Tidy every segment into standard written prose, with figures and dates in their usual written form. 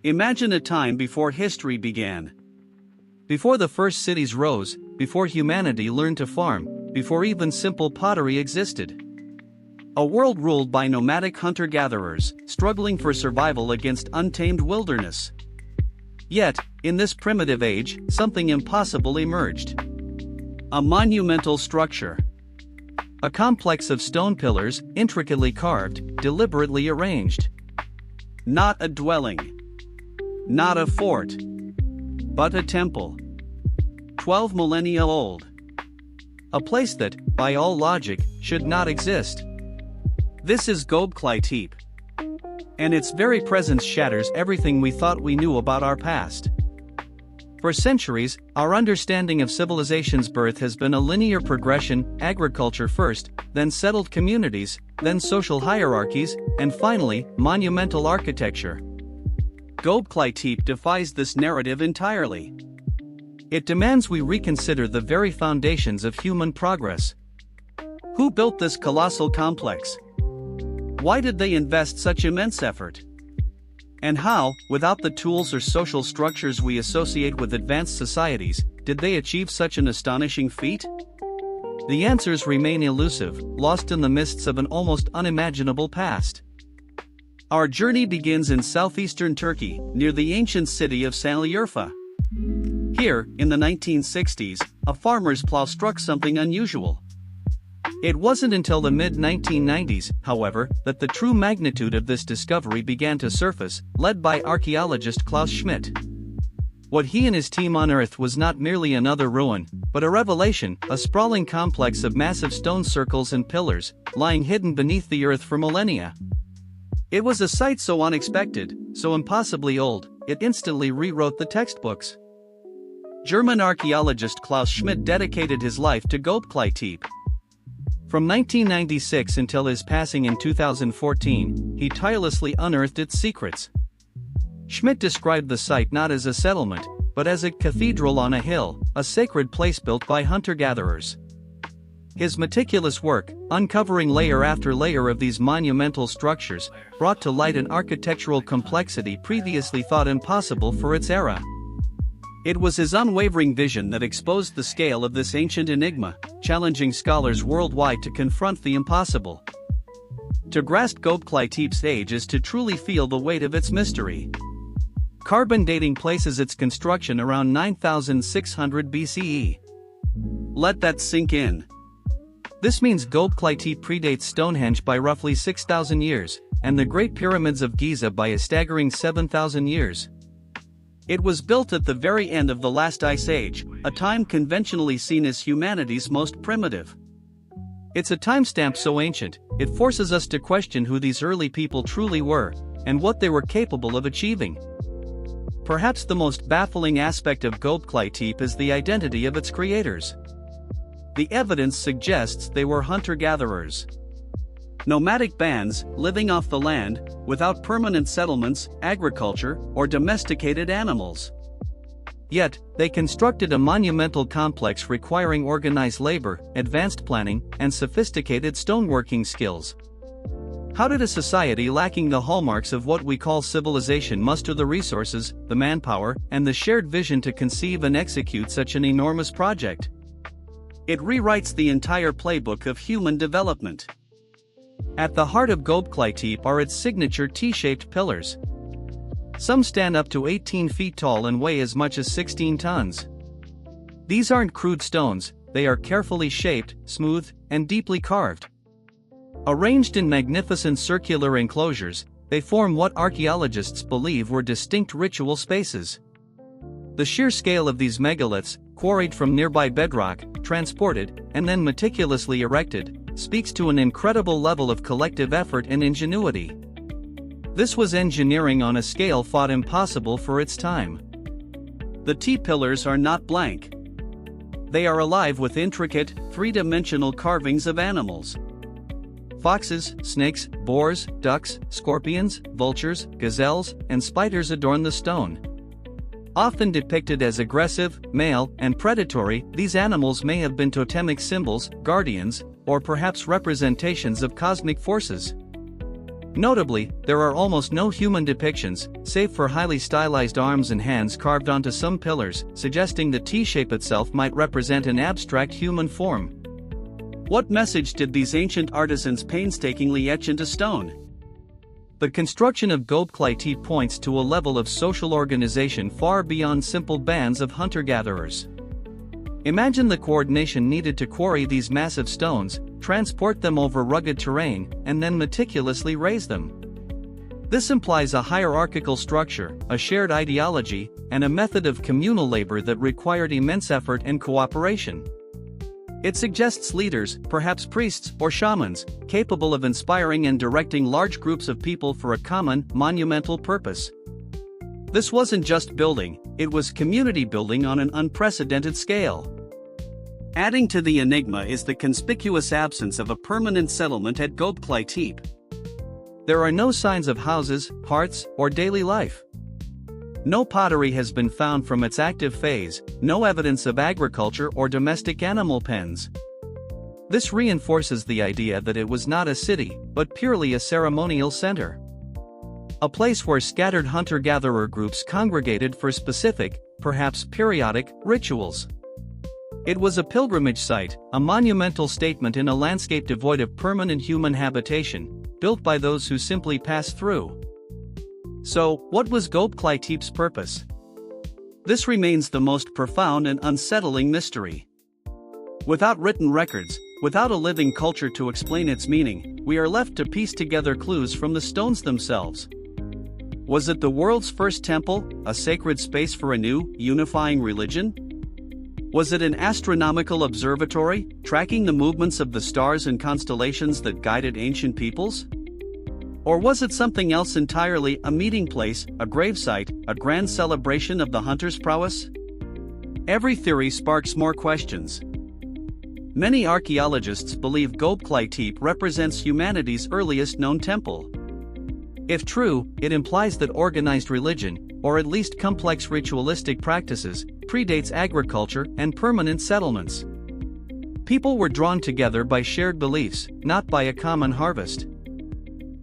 Imagine a time before history began. Before the first cities rose, before humanity learned to farm, before even simple pottery existed. A world ruled by nomadic hunter-gatherers, struggling for survival against untamed wilderness. Yet, in this primitive age, something impossible emerged. A monumental structure. A complex of stone pillars, intricately carved, deliberately arranged. Not a dwelling. Not a fort. But a temple. 12 millennia old. A place that, by all logic, should not exist. This is Göbeklitepe. And its very presence shatters everything we thought we knew about our past. For centuries, our understanding of civilization's birth has been a linear progression: agriculture first, then settled communities, then social hierarchies, and finally, monumental architecture. Göbeklitepe defies this narrative entirely. It demands we reconsider the very foundations of human progress. Who built this colossal complex? Why did they invest such immense effort? And how, without the tools or social structures we associate with advanced societies, did they achieve such an astonishing feat? The answers remain elusive, lost in the mists of an almost unimaginable past. Our journey begins in southeastern Turkey, near the ancient city of Şanlıurfa. Here, in the 1960s, a farmer's plow struck something unusual. It wasn't until the mid-1990s, however, that the true magnitude of this discovery began to surface, led by archaeologist Klaus Schmidt. What he and his team unearthed was not merely another ruin, but a revelation, a sprawling complex of massive stone circles and pillars, lying hidden beneath the earth for millennia. It was a sight so unexpected, so impossibly old, it instantly rewrote the textbooks. German archaeologist Klaus Schmidt dedicated his life to Göbeklitepe. From 1996 until his passing in 2014, he tirelessly unearthed its secrets. Schmidt described the site not as a settlement, but as a cathedral on a hill, a sacred place built by hunter-gatherers. His meticulous work, uncovering layer after layer of these monumental structures, brought to light an architectural complexity previously thought impossible for its era. It was his unwavering vision that exposed the scale of this ancient enigma, challenging scholars worldwide to confront the impossible. To grasp Göbeklitepe's age is to truly feel the weight of its mystery. Carbon dating places its construction around 9600 BCE. Let that sink in. This means Göbeklitepe predates Stonehenge by roughly 6,000 years, and the Great Pyramids of Giza by a staggering 7,000 years. It was built at the very end of the last ice age, a time conventionally seen as humanity's most primitive. It's a timestamp so ancient, it forces us to question who these early people truly were, and what they were capable of achieving. Perhaps the most baffling aspect of Göbeklitepe is the identity of its creators. The evidence suggests they were hunter-gatherers. Nomadic bands, living off the land, without permanent settlements, agriculture, or domesticated animals. Yet, they constructed a monumental complex requiring organized labor, advanced planning, and sophisticated stoneworking skills. How did a society lacking the hallmarks of what we call civilization muster the resources, the manpower, and the shared vision to conceive and execute such an enormous project? It rewrites the entire playbook of human development. At the heart of Göbeklitepe are its signature T-shaped pillars. Some stand up to 18 feet tall and weigh as much as 16 tons. These aren't crude stones, they are carefully shaped, smooth, and deeply carved. Arranged in magnificent circular enclosures, they form what archaeologists believe were distinct ritual spaces. The sheer scale of these megaliths, quarried from nearby bedrock, transported, and then meticulously erected, speaks to an incredible level of collective effort and ingenuity. This was engineering on a scale thought impossible for its time. The T-pillars are not blank. They are alive with intricate, three-dimensional carvings of animals. Foxes, snakes, boars, ducks, scorpions, vultures, gazelles, and spiders adorn the stone. Often depicted as aggressive, male, and predatory, these animals may have been totemic symbols, guardians, or perhaps representations of cosmic forces. Notably, there are almost no human depictions, save for highly stylized arms and hands carved onto some pillars, suggesting the T-shape itself might represent an abstract human form. What message did these ancient artisans painstakingly etch into stone? The construction of Göbeklitepe points to a level of social organization far beyond simple bands of hunter-gatherers. Imagine the coordination needed to quarry these massive stones, transport them over rugged terrain, and then meticulously raise them. This implies a hierarchical structure, a shared ideology, and a method of communal labor that required immense effort and cooperation. It suggests leaders, perhaps priests or shamans, capable of inspiring and directing large groups of people for a common, monumental purpose. This wasn't just building, it was community building on an unprecedented scale. Adding to the enigma is the conspicuous absence of a permanent settlement at Göbeklitepe. There are no signs of houses, hearths, or daily life. No pottery has been found from its active phase, no evidence of agriculture or domestic animal pens. This reinforces the idea that it was not a city, but purely a ceremonial center. A place where scattered hunter-gatherer groups congregated for specific, perhaps periodic, rituals. It was a pilgrimage site, a monumental statement in a landscape devoid of permanent human habitation, built by those who simply passed through. So, what was Göbeklitepe's purpose? This remains the most profound and unsettling mystery. Without written records, without a living culture to explain its meaning, we are left to piece together clues from the stones themselves. Was it the world's first temple, a sacred space for a new, unifying religion? Was it an astronomical observatory, tracking the movements of the stars and constellations that guided ancient peoples? Or was it something else entirely, a meeting place, a gravesite, a grand celebration of the hunter's prowess? Every theory sparks more questions. Many archaeologists believe Göbeklitepe represents humanity's earliest known temple. If true, it implies that organized religion, or at least complex ritualistic practices, predates agriculture and permanent settlements. People were drawn together by shared beliefs, not by a common harvest.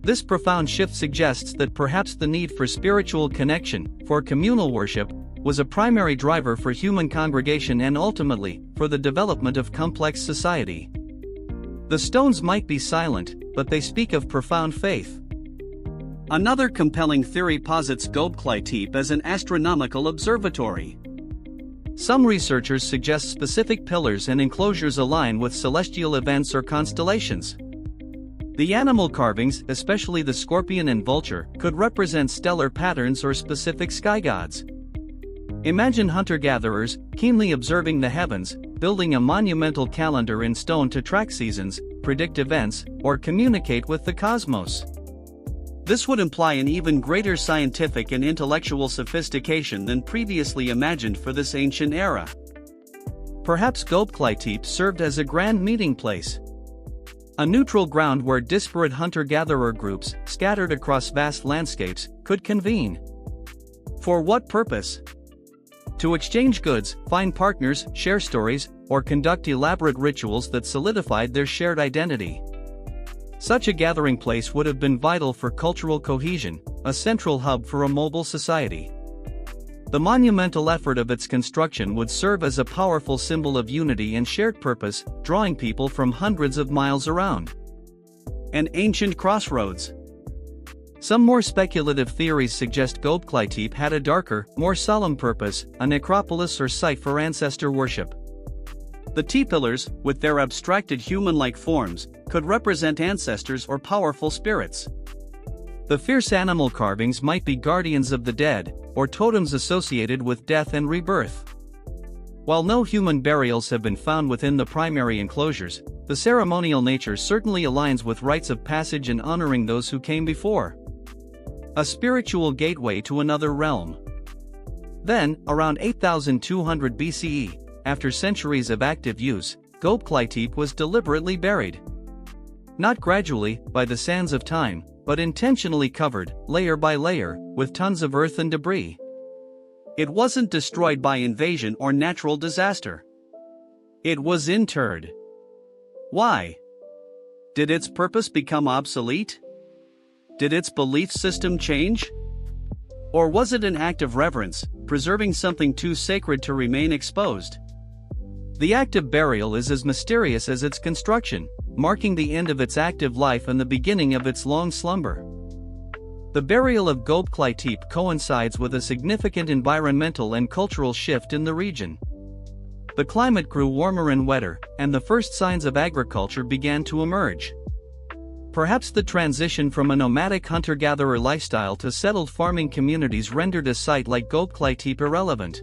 This profound shift suggests that perhaps the need for spiritual connection, for communal worship, was a primary driver for human congregation and ultimately, for the development of complex society. The stones might be silent, but they speak of profound faith. Another compelling theory posits Göbeklitepe as an astronomical observatory. Some researchers suggest specific pillars and enclosures align with celestial events or constellations. The animal carvings, especially the scorpion and vulture, could represent stellar patterns or specific sky gods. Imagine hunter-gatherers, keenly observing the heavens, building a monumental calendar in stone to track seasons, predict events, or communicate with the cosmos. This would imply an even greater scientific and intellectual sophistication than previously imagined for this ancient era. Perhaps Göbeklitepe served as a grand meeting place. A neutral ground where disparate hunter-gatherer groups, scattered across vast landscapes, could convene. For what purpose? To exchange goods, find partners, share stories, or conduct elaborate rituals that solidified their shared identity. Such a gathering place would have been vital for cultural cohesion, a central hub for a mobile society. The monumental effort of its construction would serve as a powerful symbol of unity and shared purpose, drawing people from hundreds of miles around. An ancient crossroads. Some more speculative theories suggest Göbeklitepe had a darker, more solemn purpose, a necropolis or site for ancestor worship. The T-pillars, with their abstracted human-like forms, could represent ancestors or powerful spirits. The fierce animal carvings might be guardians of the dead, or totems associated with death and rebirth. While no human burials have been found within the primary enclosures, the ceremonial nature certainly aligns with rites of passage and honoring those who came before. A spiritual gateway to another realm. Then, around 8200 BCE, after centuries of active use, Göbeklitepe was deliberately buried. Not gradually, by the sands of time, but intentionally covered, layer by layer, with tons of earth and debris. It wasn't destroyed by invasion or natural disaster. It was interred. Why? Did its purpose become obsolete? Did its belief system change? Or was it an act of reverence, preserving something too sacred to remain exposed? The act of burial is as mysterious as its construction, marking the end of its active life and the beginning of its long slumber. The burial of Göbeklitepe coincides with a significant environmental and cultural shift in the region. The climate grew warmer and wetter, and the first signs of agriculture began to emerge. Perhaps the transition from a nomadic hunter-gatherer lifestyle to settled farming communities rendered a site like Göbeklitepe irrelevant.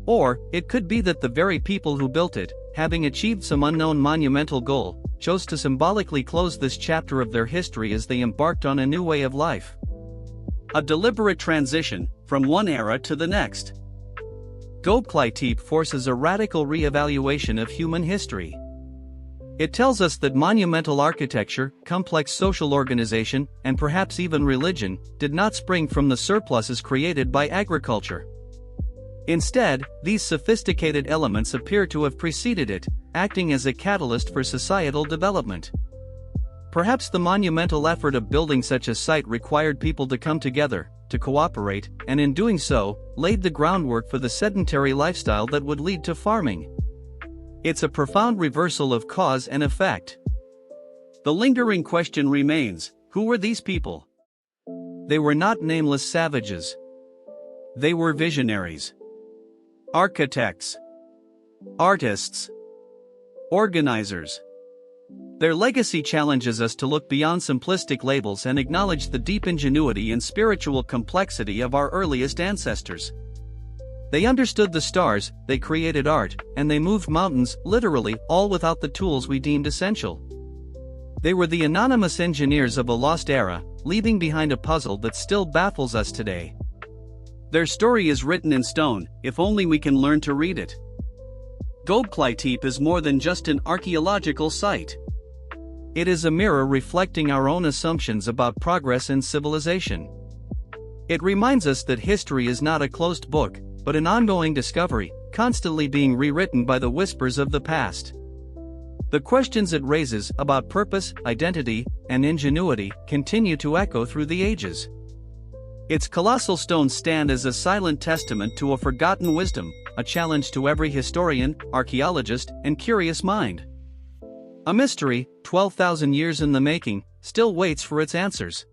Or, it could be that the very people who built it, having achieved some unknown monumental goal, chose to symbolically close this chapter of their history as they embarked on a new way of life. A deliberate transition, from one era to the next. Göbeklitepe forces a radical re-evaluation of human history. It tells us that monumental architecture, complex social organization, and perhaps even religion, did not spring from the surpluses created by agriculture. Instead, these sophisticated elements appear to have preceded it, acting as a catalyst for societal development. Perhaps the monumental effort of building such a site required people to come together, to cooperate, and in doing so, laid the groundwork for the sedentary lifestyle that would lead to farming. It's a profound reversal of cause and effect. The lingering question remains, who were these people? They were not nameless savages. They were visionaries. Architects. Artists. Organizers. Their legacy challenges us to look beyond simplistic labels and acknowledge the deep ingenuity and spiritual complexity of our earliest ancestors. They understood the stars, they created art, and they moved mountains, literally, all without the tools we deemed essential. They were the anonymous engineers of a lost era, leaving behind a puzzle that still baffles us today. Their story is written in stone, if only we can learn to read it. Göbeklitepe is more than just an archaeological site. It is a mirror reflecting our own assumptions about progress and civilization. It reminds us that history is not a closed book, but an ongoing discovery, constantly being rewritten by the whispers of the past. The questions it raises about purpose, identity, and ingenuity continue to echo through the ages. Its colossal stones stand as a silent testament to a forgotten wisdom, a challenge to every historian, archaeologist, and curious mind. A mystery, 12,000 years in the making, still waits for its answers.